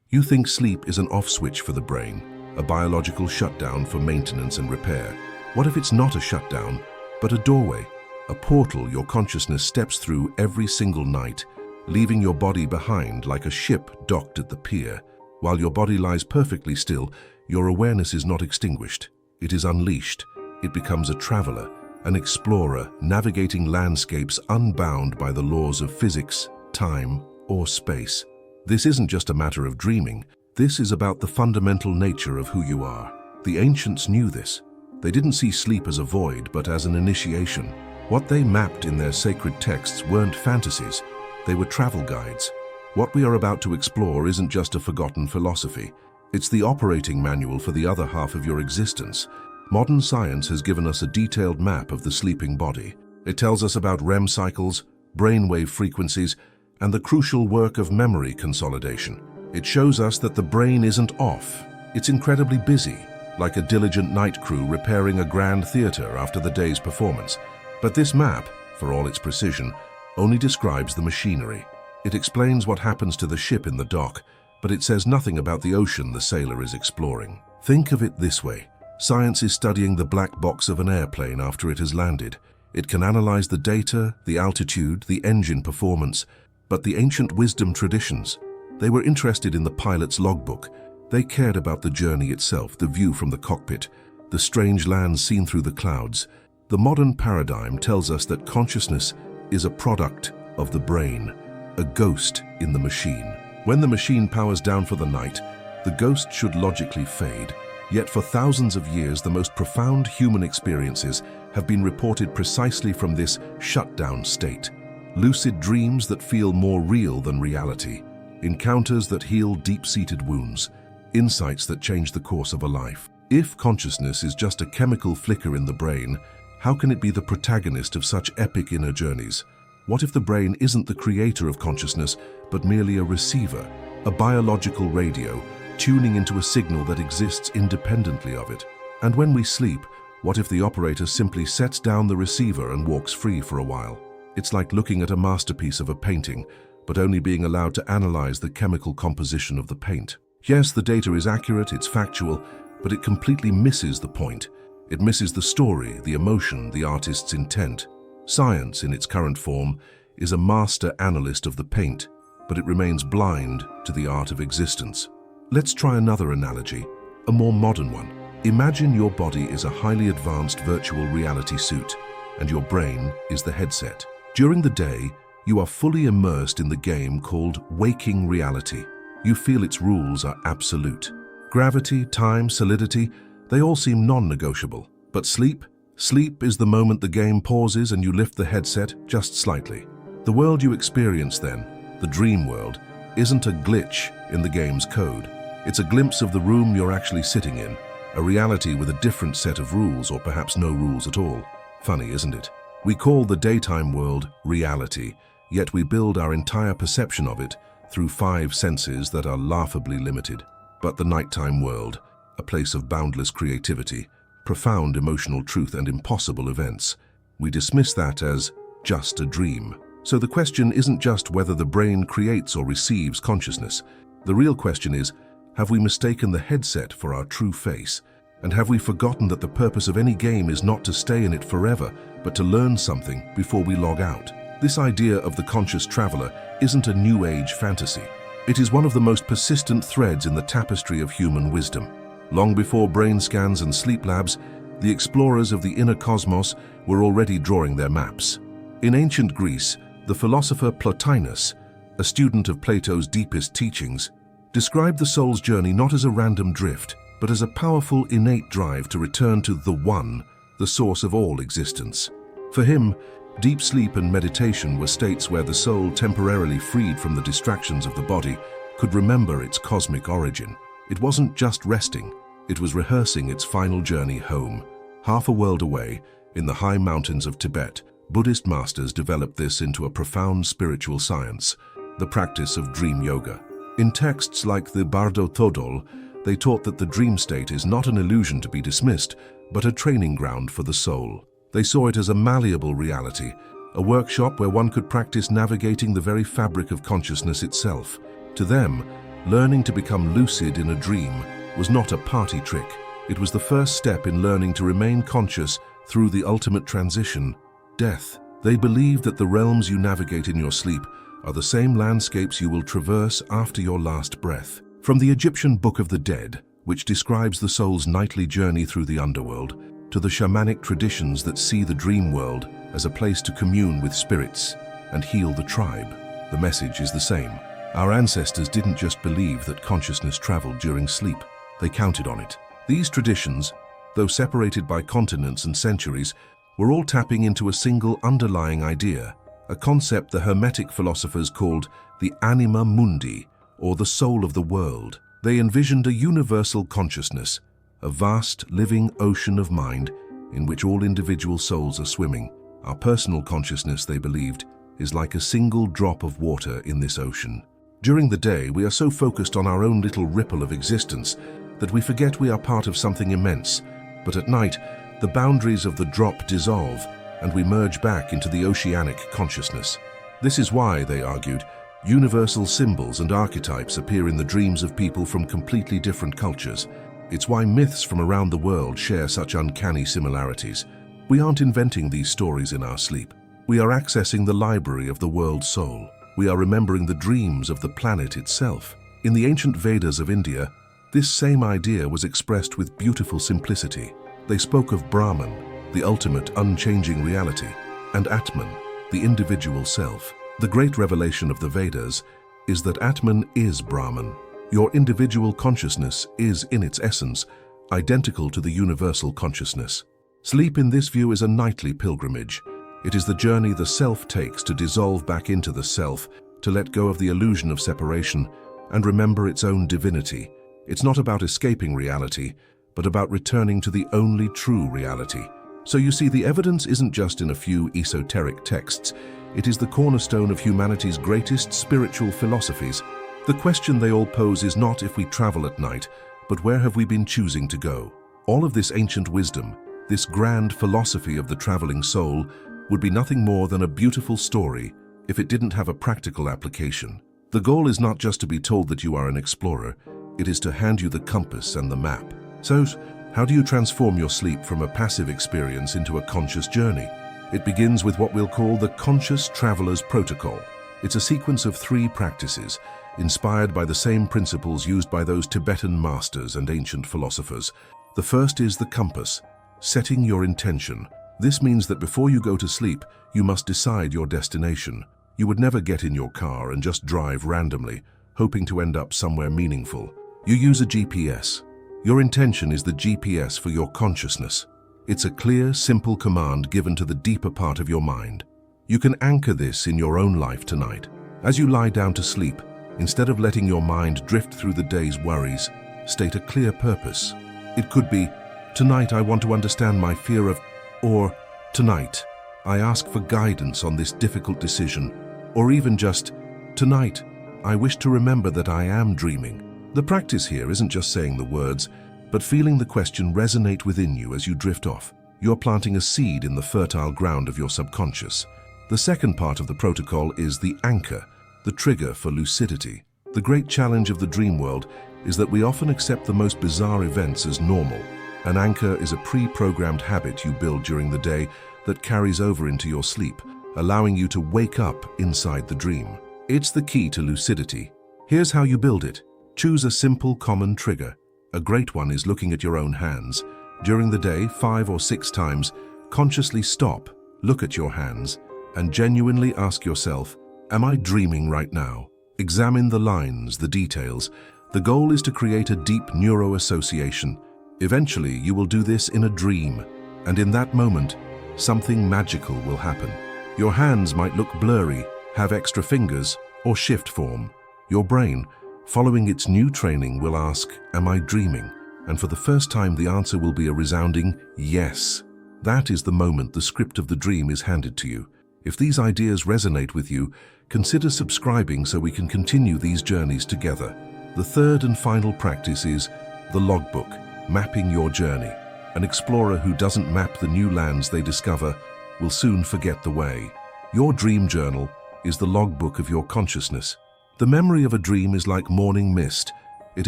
You think sleep is an off switch for the brain, a biological shutdown for maintenance and repair. What if it's not a shutdown, but a doorway, a portal your consciousness steps through every single night, leaving your body behind like a ship docked at the pier? While your body lies perfectly still, your awareness is not extinguished. It is unleashed. It becomes a traveler, an explorer, navigating landscapes unbound by the laws of physics, time, or space. This isn't just a matter of dreaming. This is about the fundamental nature of who you are. The ancients knew this. They didn't see sleep as a void, but as an initiation. What they mapped in their sacred texts weren't fantasies. They were travel guides. What we are about to explore isn't just a forgotten philosophy. It's the operating manual for the other half of your existence. Modern science has given us a detailed map of the sleeping body. It tells us about REM cycles, brainwave frequencies, and the crucial work of memory consolidation. It shows us that the brain isn't off. It's incredibly busy, like a diligent night crew repairing a grand theater after the day's performance. But this map, for all its precision, only describes the machinery. It explains what happens to the ship in the dock, but it says nothing about the ocean the sailor is exploring. Think of it this way. Science is studying the black box of an airplane after it has landed. It can analyze the data, the altitude, the engine performance, but the ancient wisdom traditions, they were interested in the pilot's logbook. They cared about the journey itself, the view from the cockpit, the strange lands seen through the clouds. The modern paradigm tells us that consciousness is a product of the brain, a ghost in the machine. When the machine powers down for the night, the ghost should logically fade. Yet for thousands of years, the most profound human experiences have been reported precisely from this shutdown state. Lucid dreams that feel more real than reality, encounters that heal deep-seated wounds, insights that change the course of a life. If consciousness is just a chemical flicker in the brain, how can it be the protagonist of such epic inner journeys? What if the brain isn't the creator of consciousness, but merely a receiver, a biological radio, tuning into a signal that exists independently of it? And when we sleep, what if the operator simply sets down the receiver and walks free for a while? It's like looking at a masterpiece of a painting, but only being allowed to analyze the chemical composition of the paint. Yes, the data is accurate, it's factual, but it completely misses the point. It misses the story, the emotion, the artist's intent. Science, in its current form, is a master analyst of the paint, but it remains blind to the art of existence. Let's try another analogy, a more modern one. Imagine your body is a highly advanced virtual reality suit, and your brain is the headset. During the day, you are fully immersed in the game called waking reality. You feel its rules are absolute. Gravity, time, solidity, they all seem non-negotiable. But sleep? Sleep is the moment the game pauses and you lift the headset just slightly. The world you experience then, the dream world, isn't a glitch in the game's code. It's a glimpse of the room you're actually sitting in, a reality with a different set of rules, or perhaps no rules at all. Funny, isn't it? We call the daytime world reality, yet we build our entire perception of it through 5 senses that are laughably limited. But the nighttime world, a place of boundless creativity, profound emotional truth and impossible events, we dismiss that as just a dream. So the question isn't just whether the brain creates or receives consciousness. The real question is, have we mistaken the headset for our true face? And have we forgotten that the purpose of any game is not to stay in it forever, but to learn something before we log out? This idea of the conscious traveler isn't a new age fantasy. It is one of the most persistent threads in the tapestry of human wisdom. Long before brain scans and sleep labs, the explorers of the inner cosmos were already drawing their maps. In ancient Greece, the philosopher Plotinus, a student of Plato's deepest teachings, described the soul's journey not as a random drift, but as a powerful innate drive to return to the One, the source of all existence. For him, deep sleep and meditation were states where the soul, temporarily freed from the distractions of the body, could remember its cosmic origin. It wasn't just resting, it was rehearsing its final journey home. Half a world away, in the high mountains of Tibet, Buddhist masters developed this into a profound spiritual science, the practice of dream yoga. In texts like the Bardo Thodol, they taught that the dream state is not an illusion to be dismissed, but a training ground for the soul. They saw it as a malleable reality, a workshop where one could practice navigating the very fabric of consciousness itself. To them, Learning to become lucid in a dream was not a party trick. It was the first step in learning to remain conscious through the ultimate transition, death. They believe that the realms you navigate in your sleep are the same landscapes you will traverse after your last breath. From the Egyptian Book of the Dead, which describes the soul's nightly journey through the underworld, to the shamanic traditions that see the dream world as a place to commune with spirits and heal the tribe, the message is the same. Our ancestors didn't just believe that consciousness traveled during sleep, they counted on it. These traditions, though separated by continents and centuries, were all tapping into a single underlying idea, a concept the Hermetic philosophers called the anima mundi, or the soul of the world. They envisioned a universal consciousness, a vast, living ocean of mind in which all individual souls are swimming. Our personal consciousness, they believed, is like a single drop of water in this ocean. During the day, we are so focused on our own little ripple of existence that we forget we are part of something immense. But at night, the boundaries of the drop dissolve, and we merge back into the oceanic consciousness. This is why, they argued, universal symbols and archetypes appear in the dreams of people from completely different cultures. It's why myths from around the world share such uncanny similarities. We aren't inventing these stories in our sleep. We are accessing the library of the world's soul. We are remembering the dreams of the planet itself. In the ancient Vedas of India, this same idea was expressed with beautiful simplicity. They spoke of Brahman, the ultimate unchanging reality, and Atman, the individual self. The great revelation of the Vedas is that Atman is Brahman. Your individual consciousness is, in its essence, identical to the universal consciousness. Sleep in this view is a nightly pilgrimage. It is the journey the self takes to dissolve back into the self, to let go of the illusion of separation and remember its own divinity. It's not about escaping reality, but about returning to the only true reality. So you see, the evidence isn't just in a few esoteric texts. It is the cornerstone of humanity's greatest spiritual philosophies. The question they all pose is not if we travel at night, but where have we been choosing to go? All of this ancient wisdom, this grand philosophy of the traveling soul, would be nothing more than a beautiful story if it didn't have a practical application. The goal is not just to be told that you are an explorer, it is to hand you the compass and the map. So, how do you transform your sleep from a passive experience into a conscious journey? It begins with what we'll call the Conscious Traveler's Protocol. It's a sequence of 3 practices, inspired by the same principles used by those Tibetan masters and ancient philosophers. The first is the compass, setting your intention. This means that before you go to sleep, you must decide your destination. You would never get in your car and just drive randomly, hoping to end up somewhere meaningful. You use a GPS. Your intention is the GPS for your consciousness. It's a clear, simple command given to the deeper part of your mind. You can anchor this in your own life tonight. As you lie down to sleep, instead of letting your mind drift through the day's worries, state a clear purpose. It could be, tonight I want to understand my fear of, or tonight I ask for guidance on this difficult decision, or even just, tonight I wish to remember that I am dreaming. The practice here isn't just saying the words, but feeling the question resonate within you as you drift off. You're planting a seed in the fertile ground of your subconscious. The second part of the protocol is the anchor, the trigger for lucidity. The great challenge of the dream world is that we often accept the most bizarre events as normal. An anchor is a pre-programmed habit you build during the day that carries over into your sleep, allowing you to wake up inside the dream. It's the key to lucidity. Here's how you build it. Choose a simple, common trigger. A great one is looking at your own hands. During the day, 5 or 6 times, consciously stop, look at your hands, and genuinely ask yourself, am I dreaming right now? Examine the lines, the details. The goal is to create a deep neuroassociation. Eventually, you will do this in a dream, and in that moment, something magical will happen. Your hands might look blurry, have extra fingers, or shift form. Your brain, following its new training, will ask, am I dreaming? And for the first time, the answer will be a resounding yes. That is the moment the script of the dream is handed to you. If these ideas resonate with you, consider subscribing so we can continue these journeys together. The third and final practice is the logbook, mapping your journey. An explorer who doesn't map the new lands they discover will soon forget the way. Your dream journal is the logbook of your consciousness. The memory of a dream is like morning mist. It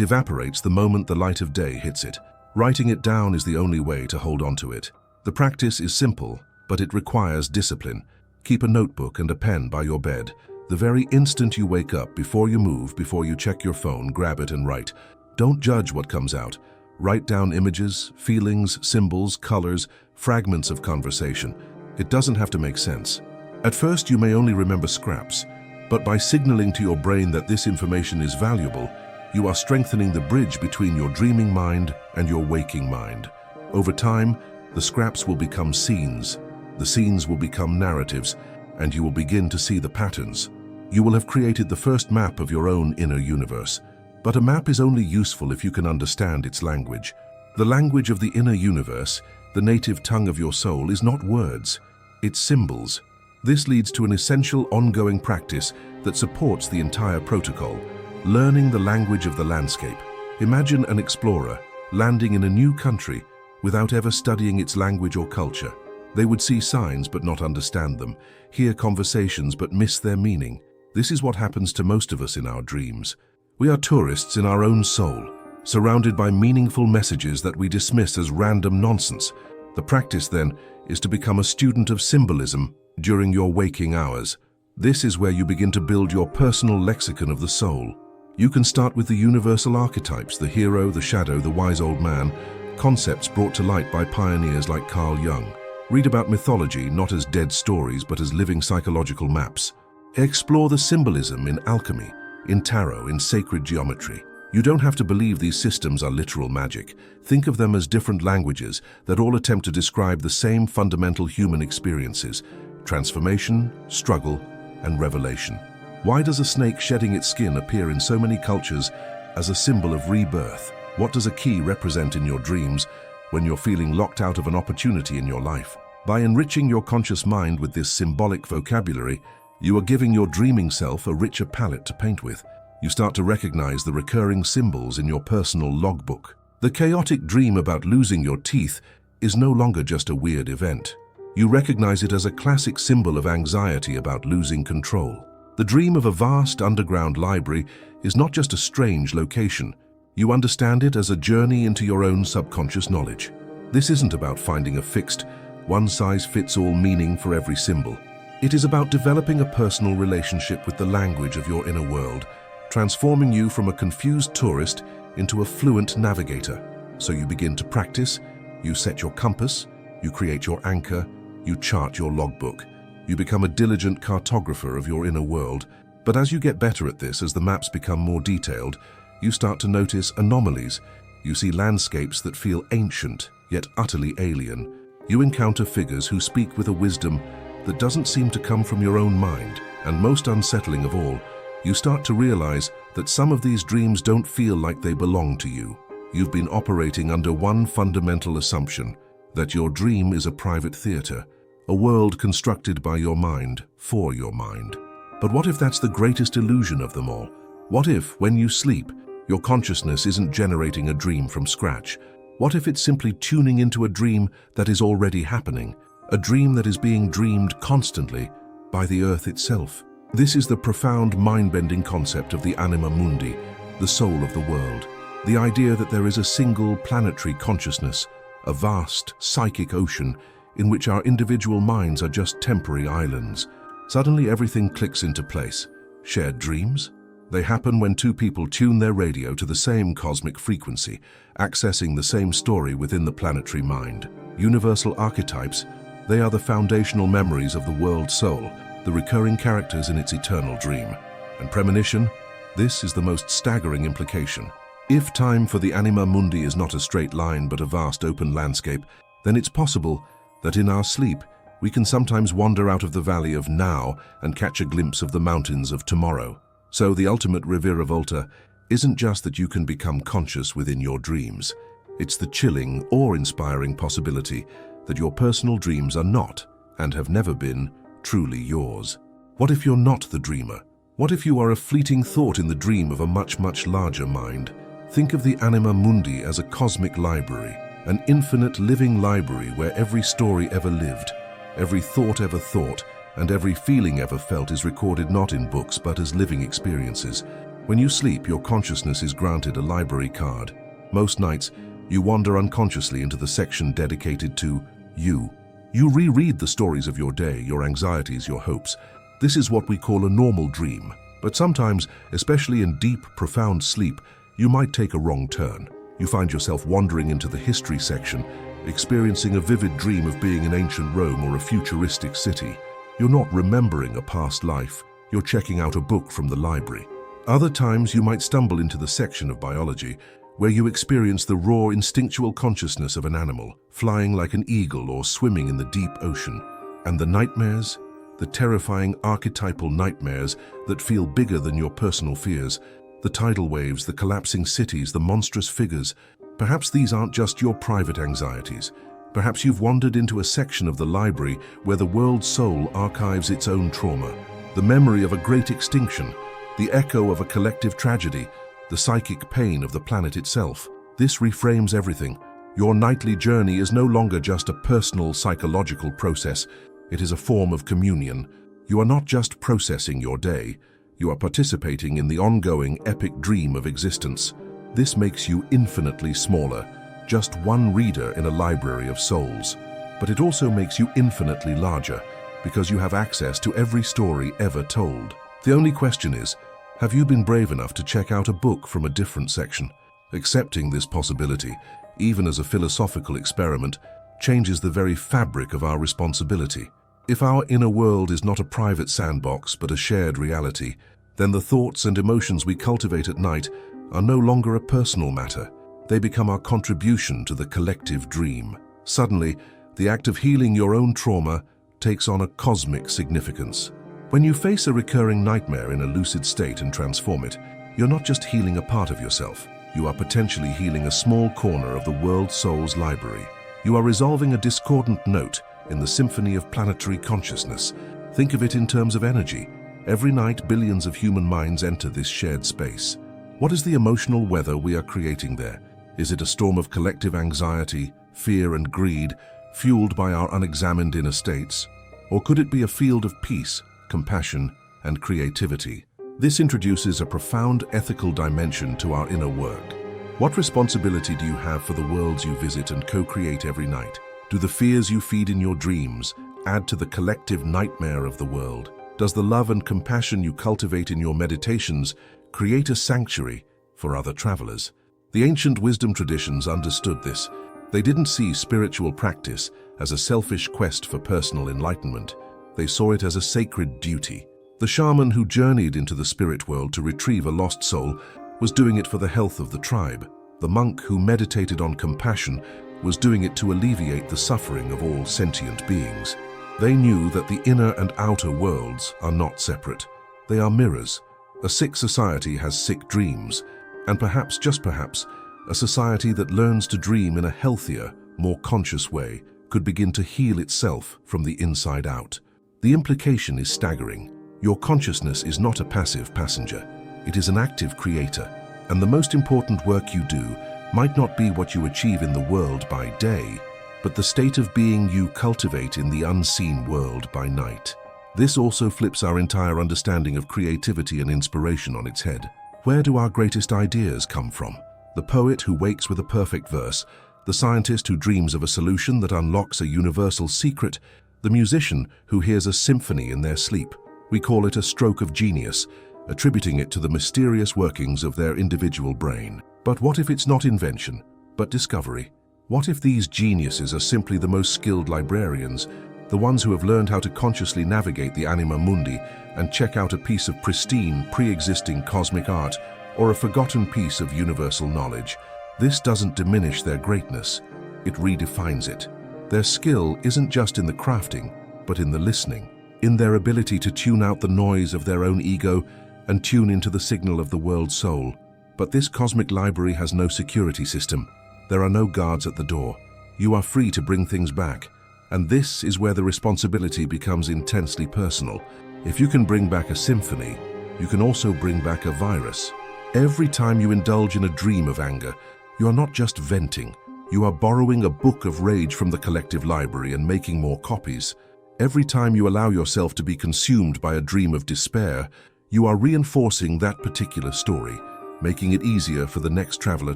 evaporates the moment the light of day hits it. Writing it down is the only way to hold on to it. The practice is simple, but it requires discipline. Keep a notebook and a pen by your bed. The very instant you wake up, before you move, before you check your phone, grab it and write. Don't judge what comes out. Write down images, feelings, symbols, colors, fragments of conversation. It doesn't have to make sense. At first, you may only remember scraps, but by signaling to your brain that this information is valuable, you are strengthening the bridge between your dreaming mind and your waking mind. Over time, the scraps will become scenes, the scenes will become narratives, and you will begin to see the patterns. You will have created the first map of your own inner universe. But a map is only useful if you can understand its language. The language of the inner universe, the native tongue of your soul, is not words, it's symbols. This leads to an essential ongoing practice that supports the entire protocol, learning the language of the landscape. Imagine an explorer landing in a new country without ever studying its language or culture. They would see signs but not understand them, hear conversations but miss their meaning. This is what happens to most of us in our dreams. We are tourists in our own soul, surrounded by meaningful messages that we dismiss as random nonsense. The practice, then, is to become a student of symbolism during your waking hours. This is where you begin to build your personal lexicon of the soul. You can start with the universal archetypes, the hero, the shadow, the wise old man, concepts brought to light by pioneers like Carl Jung. Read about mythology not as dead stories but as living psychological maps. Explore the symbolism in alchemy, in tarot, in sacred geometry. You don't have to believe these systems are literal magic. Think of them as different languages that all attempt to describe the same fundamental human experiences: transformation, struggle, and revelation. Why does a snake shedding its skin appear in so many cultures as a symbol of rebirth? What does a key represent in your dreams when you're feeling locked out of an opportunity in your life? By enriching your conscious mind with this symbolic vocabulary, you are giving your dreaming self a richer palette to paint with. You start to recognize the recurring symbols in your personal logbook. The chaotic dream about losing your teeth is no longer just a weird event. You recognize it as a classic symbol of anxiety about losing control. The dream of a vast underground library is not just a strange location. You understand it as a journey into your own subconscious knowledge. This isn't about finding a fixed, one-size-fits-all meaning for every symbol. It is about developing a personal relationship with the language of your inner world, transforming you from a confused tourist into a fluent navigator. So you begin to practice, you set your compass, you create your anchor, you chart your logbook. You become a diligent cartographer of your inner world. But as you get better at this, as the maps become more detailed, you start to notice anomalies. You see landscapes that feel ancient, yet utterly alien. You encounter figures who speak with a wisdom that doesn't seem to come from your own mind. And most unsettling of all, you start to realize that some of these dreams don't feel like they belong to you. You've been operating under one fundamental assumption, that your dream is a private theater, a world constructed by your mind, for your mind. But what if that's the greatest illusion of them all? What if, when you sleep, your consciousness isn't generating a dream from scratch? What if it's simply tuning into a dream that is already happening, a dream that is being dreamed constantly by the earth itself? This is the profound, mind-bending concept of the anima mundi, the soul of the world. The idea that there is a single planetary consciousness, a vast psychic ocean in which our individual minds are just temporary islands. Suddenly everything clicks into place. Shared dreams? They happen when two people tune their radio to the same cosmic frequency, accessing the same story within the planetary mind. Universal archetypes, they are the foundational memories of the world soul, the recurring characters in its eternal dream. And premonition? This is the most staggering implication. If time for the anima mundi is not a straight line but a vast open landscape, then it's possible that in our sleep we can sometimes wander out of the valley of now and catch a glimpse of the mountains of tomorrow. So the ultimate reviravolta isn't just that you can become conscious within your dreams. It's the chilling, awe-inspiring possibility that your personal dreams are not, and have never been, truly yours. What if you're not the dreamer? What if you are a fleeting thought in the dream of a much, much larger mind? Think of the anima mundi as a cosmic library, an infinite living library where every story ever lived, every thought ever thought, and every feeling ever felt is recorded not in books but as living experiences. When you sleep, your consciousness is granted a library card. Most nights, you wander unconsciously into the section dedicated to you. You reread the stories of your day, your anxieties, your hopes. This is what we call a normal dream. But sometimes, especially in deep, profound sleep, you might take a wrong turn. You find yourself wandering into the history section, experiencing a vivid dream of being in ancient Rome or a futuristic city. You're not remembering a past life, you're checking out a book from the library. Other times you might stumble into the section of biology, where you experience the raw instinctual consciousness of an animal, flying like an eagle or swimming in the deep ocean. And the nightmares, the terrifying archetypal nightmares that feel bigger than your personal fears, the tidal waves, the collapsing cities, the monstrous figures. Perhaps these aren't just your private anxieties. Perhaps you've wandered into a section of the library where the world soul archives its own trauma, the memory of a great extinction, the echo of a collective tragedy, the psychic pain of the planet itself. This reframes everything. Your nightly journey is no longer just a personal psychological process. It is a form of communion. You are not just processing your day. You are participating in the ongoing epic dream of existence. This makes you infinitely smaller, just one reader in a library of souls. But it also makes you infinitely larger, because you have access to every story ever told. The only question is, have you been brave enough to check out a book from a different section? Accepting this possibility, even as a philosophical experiment, changes the very fabric of our responsibility. If our inner world is not a private sandbox but a shared reality, then the thoughts and emotions we cultivate at night are no longer a personal matter. They become our contribution to the collective dream. Suddenly, the act of healing your own trauma takes on a cosmic significance. When you face a recurring nightmare in a lucid state and transform it, you're not just healing a part of yourself. You are potentially healing a small corner of the world soul's library. You are resolving a discordant note in the symphony of planetary consciousness. Think of it in terms of energy. Every night, billions of human minds enter this shared space. What is the emotional weather we are creating there? Is it a storm of collective anxiety, fear, and greed, fueled by our unexamined inner states? Or could it be a field of peace, compassion, and creativity? This introduces a profound ethical dimension to our inner work. What responsibility do you have for the worlds you visit and co-create every night? Do the fears you feed in your dreams add to the collective nightmare of the world? Does the love and compassion you cultivate in your meditations create a sanctuary for other travelers? The ancient wisdom traditions understood this. They didn't see spiritual practice as a selfish quest for personal enlightenment. They saw it as a sacred duty. The shaman who journeyed into the spirit world to retrieve a lost soul was doing it for the health of the tribe. The monk who meditated on compassion was doing it to alleviate the suffering of all sentient beings. They knew that the inner and outer worlds are not separate. They are mirrors. A sick society has sick dreams, and perhaps, just perhaps, a society that learns to dream in a healthier, more conscious way could begin to heal itself from the inside out. The implication is staggering. Your consciousness is not a passive passenger. It is an active creator, and the most important work you do might not be what you achieve in the world by day, but the state of being you cultivate in the unseen world by night. This also flips our entire understanding of creativity and inspiration on its head. Where do our greatest ideas come from? The poet who wakes with a perfect verse, the scientist who dreams of a solution that unlocks a universal secret, the musician who hears a symphony in their sleep. We call it a stroke of genius, attributing it to the mysterious workings of their individual brain. But what if it's not invention, but discovery? What if these geniuses are simply the most skilled librarians, the ones who have learned how to consciously navigate the anima mundi and check out a piece of pristine, pre-existing cosmic art or a forgotten piece of universal knowledge? This doesn't diminish their greatness, it redefines it. Their skill isn't just in the crafting, but in the listening, in their ability to tune out the noise of their own ego and tune into the signal of the world soul. But this cosmic library has no security system. There are no guards at the door. You are free to bring things back. And this is where the responsibility becomes intensely personal. If you can bring back a symphony, you can also bring back a virus. Every time you indulge in a dream of anger, you are not just venting. You are borrowing a book of rage from the collective library and making more copies. Every time you allow yourself to be consumed by a dream of despair, you are reinforcing that particular story, making it easier for the next traveler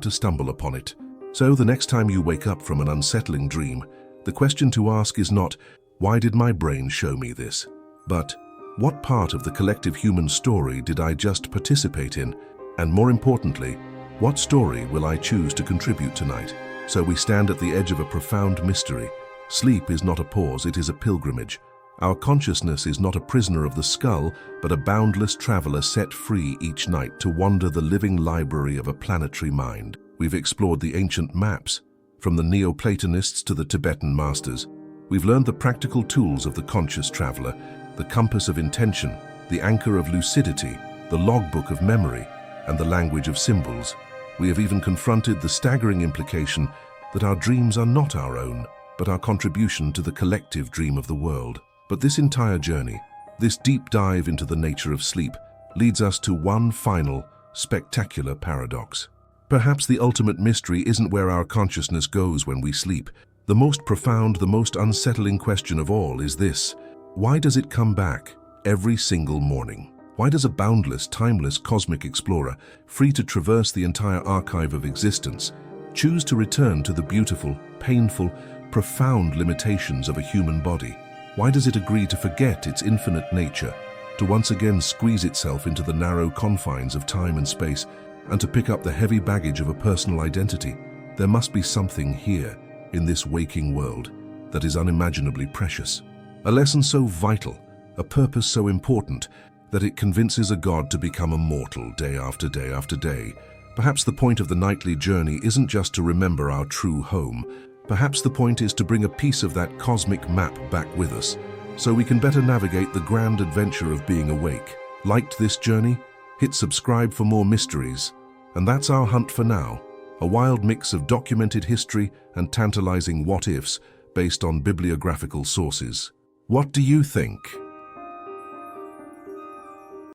to stumble upon it. So the next time you wake up from an unsettling dream, the question to ask is not, "Why did my brain show me this?" but, "What part of the collective human story did I just participate in?" And more importantly, what story will I choose to contribute tonight? So we stand at the edge of a profound mystery. Sleep is not a pause, it is a pilgrimage. Our consciousness is not a prisoner of the skull, but a boundless traveler set free each night to wander the living library of a planetary mind. We've explored the ancient maps, from the Neoplatonists to the Tibetan masters. We've learned the practical tools of the conscious traveler, the compass of intention, the anchor of lucidity, the logbook of memory, and the language of symbols. We have even confronted the staggering implication that our dreams are not our own, but our contribution to the collective dream of the world. But this entire journey, this deep dive into the nature of sleep, leads us to one final, spectacular paradox. Perhaps the ultimate mystery isn't where our consciousness goes when we sleep. The most profound, the most unsettling question of all is this: why does it come back every single morning? Why does a boundless, timeless cosmic explorer, free to traverse the entire archive of existence, choose to return to the beautiful, painful, profound limitations of a human body? Why does it agree to forget its infinite nature, to once again squeeze itself into the narrow confines of time and space, and to pick up the heavy baggage of a personal identity? There must be something here, in this waking world, that is unimaginably precious. A lesson so vital, a purpose so important, that it convinces a god to become immortal day after day after day. Perhaps the point of the nightly journey isn't just to remember our true home. Perhaps the point is to bring a piece of that cosmic map back with us, so we can better navigate the grand adventure of being awake. Liked this journey? Hit subscribe for more mysteries. And that's our hunt for now, a wild mix of documented history and tantalizing what-ifs based on bibliographical sources. What do you think?